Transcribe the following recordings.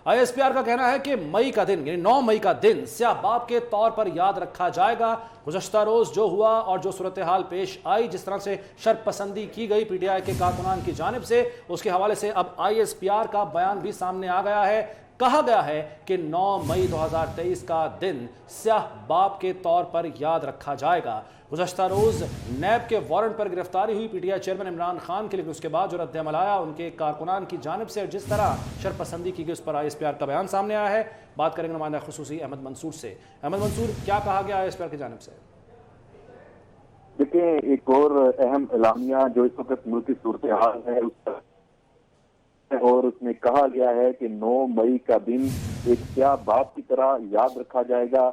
ISPR का कहना है कि मई का दिन यानी 9 मई का दिन स्याह बाब के तौर पर याद रखा जाएगा। गुज़श्ता रोज जो हुआ और जो सूरत हाल पेश आई, जिस तरह से शर्पसंदी की गई PTI के कारकुनान की जानिब से, उसके हवाले से अब ISPR का बयान भी सामने आ गया है। कहा गया है कि 9 मई 2023 का दिन स्याह बाब के तौर पर याद रखा जाएगा। गुज़श्ता रोज़ नैब के वारंट पर गिरफ्तारी हुई PTI चेयरमैन इमरान खान के लिए, उसके बाद जो रद्द-ए-अमल आया उनके कारकुनान की जानिब से, जिस तरह शर्पसंदी की गई उस पर ISPR का बयान सामने आया है। बात करेंगे नुमाइंदा खुसूसी अहमद मंसूर से। अहमद मंसूर, क्या कहा गया ISPR की जानिब से? देखिए, एक और अहम एलामिया जो इस वक्त मुल्क की सूरत हाल है और उसमें कहा गया है कि 9 मई का दिन एक स्याह बाब की तरह याद रखा जाएगा।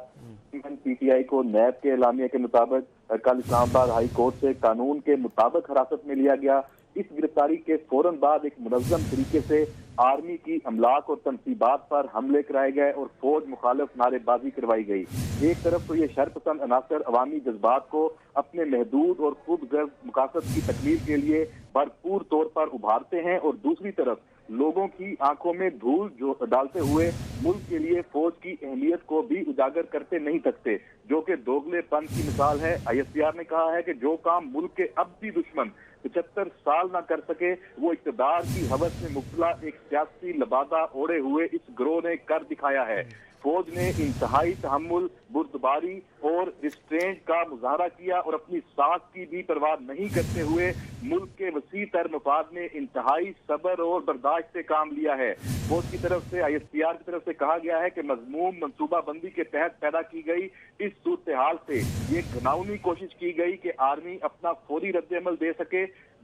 PTI को नैब के एलामिया के मुताबिक कल इस्लामाबाद हाई कोर्ट से कानून के मुताबिक हिरासत में लिया गया। इस गिरफ्तारी के फौरन बाद एक मुनज़्ज़म तरीके से आर्मी की अमलाक और तनसीबात पर हमले कराए गए और फौज मुखालिफ नारेबाजी करवाई गई। एक तरफ तो ये शर्पसंद अनासर अवामी जज्बात को अपने महदूद और खुद गर्ज मकासद की तकमील के लिए भरपूर तौर पर उभारते हैं और दूसरी तरफ लोगों की आंखों में धूल जो डालते हुए मुल्क के लिए फौज की अहमियत को भी उजागर करते नहीं थकते, जो कि दोगलेपन की मिसाल है। ISPR ने कहा है कि जो काम मुल्क के अब भी दुश्मन 75 साल ना कर सके, वो इक़्तिदार की हवस में मुब्तला एक सियासी लबादा ओढ़े हुए इस गिरोह ने कर दिखाया है। फौज ने इंतहाई तहम्मुल, बुर्दबारी और रिस्ट्रेंट का मुजाहरा किया और अपनी सांस की भी परवाह नहीं करते हुए मुल्क के वसी तर मफाद में इंतहाई सब्र और बर्दाश्त से काम लिया है। फौज की तरफ से, ISPR की तरफ से कहा गया है कि मज़मूम मनसूबा बंदी के तहत पैदा की गई इस सूरत हाल से ये घिनौनी कोशिश की गई कि आर्मी अपना फौरी रद्द-ए-अमल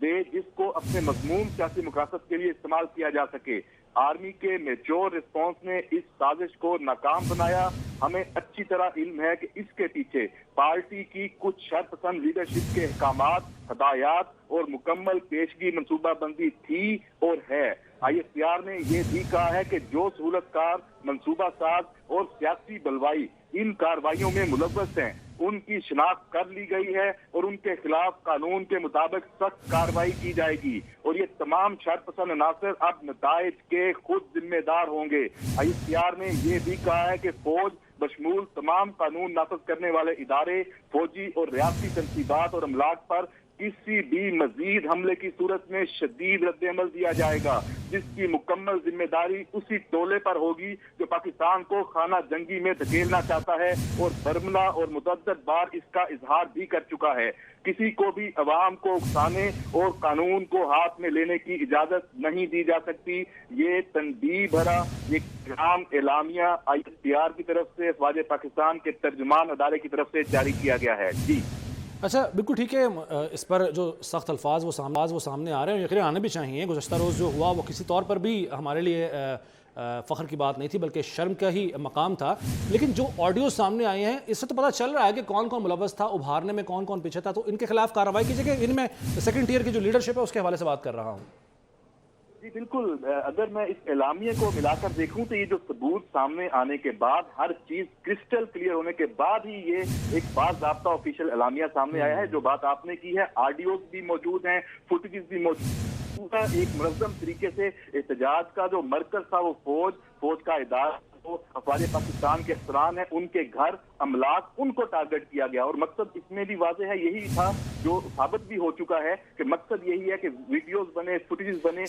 दे जिसको अपने मज़मूम सियासी मकासद के लिए इस्तेमाल किया जा सके। आर्मी के मैच्योर रिस्पॉन्स ने इस साजिश को नाकाम बनाया। हमें अच्छी तरह इल्म है कि इसके पीछे पार्टी की कुछ शर्पसंद लीडरशिप के अहकामात, हदायत और मुकम्मल पेशगी मनसूबाबंदी थी और है। ISPR ने यह भी कहा है कि जो सहूलतकार, मनसूबा साज और सियासी बलवाई इन कार्रवाइयों में मुलव्वस हैं, उनकी शिनाख्त कर ली गई है और उनके खिलाफ कानून के मुताबिक सख्त कार्रवाई की जाएगी और ये तमाम शर्पसंद अनासर अब नताइज के खुद जिम्मेदार होंगे। ISPR ने यह भी कहा है कि फौज बशमूल तमाम कानून नाफिज करने वाले इदारे, फौजी और रियासती तनसीबात और अमलाक पर किसी भी मजीद हमले की सूरत में शदीद रद्द-ए-अमल दिया जाएगा, जिसकी मुकम्मल जिम्मेदारी उसी टोले पर होगी जो पाकिस्तान को खाना जंगी में धकेलना चाहता है और बर्मला और मुतअद्दिद बार इसका इजहार भी कर चुका है। किसी को भी अवाम को उकसाने और कानून को हाथ में लेने की इजाजत नहीं दी जा सकती। ये तनबीह भरा एक ग्राम एलामिया ISPR की तरफ से फ़ौज पाकिस्तान के तर्जुमान अदारे की तरफ से जारी किया गया है। जी अच्छा, बिल्कुल ठीक है। इस पर जो सख्त अल्फाज वो सामने आ रहे हैं, यकीन आने भी चाहिए। गुज़श्ता रोज़ जो हुआ वो किसी तौर पर भी हमारे लिए फ़ख्र की बात नहीं थी, बल्कि शर्म का ही मकाम था। लेकिन जो ऑडियो सामने आए हैं, इससे तो पता चल रहा है कि कौन कौन मुलव्वस था, उभारने में कौन कौन पीछे था। तो इनके खिलाफ कार्रवाई कीजिए। इनमें सेकंड टियर की जो लीडरशिप है उसके हवाले से बात कर रहा हूँ। जी बिल्कुल, अगर मैं इस एलामिया को मिलाकर देखूं तो ये जो सबूत सामने आने के बाद, हर चीज क्रिस्टल क्लियर होने के बाद ही ये एक बाज़ाब्ता ऑफिशियल एलामिया सामने आया है। जो बात आपने की है, ऑडियोज भी मौजूद हैं, फुटेजेस भी मौजूद। पूरा एक मुनज़्ज़म तरीके से एहतजाज का जो मरकज था वो फौज का इदारा, फ़ौज पाकिस्तान के अफसरान हैं, उनके घर, अमलाक, उनको टारगेट किया गया। और मकसद इसमें भी वाज़ेह है, यही था जो साबित भी हो चुका है कि मकसद यही है कि वीडियोज बने, फुटेजेस बने।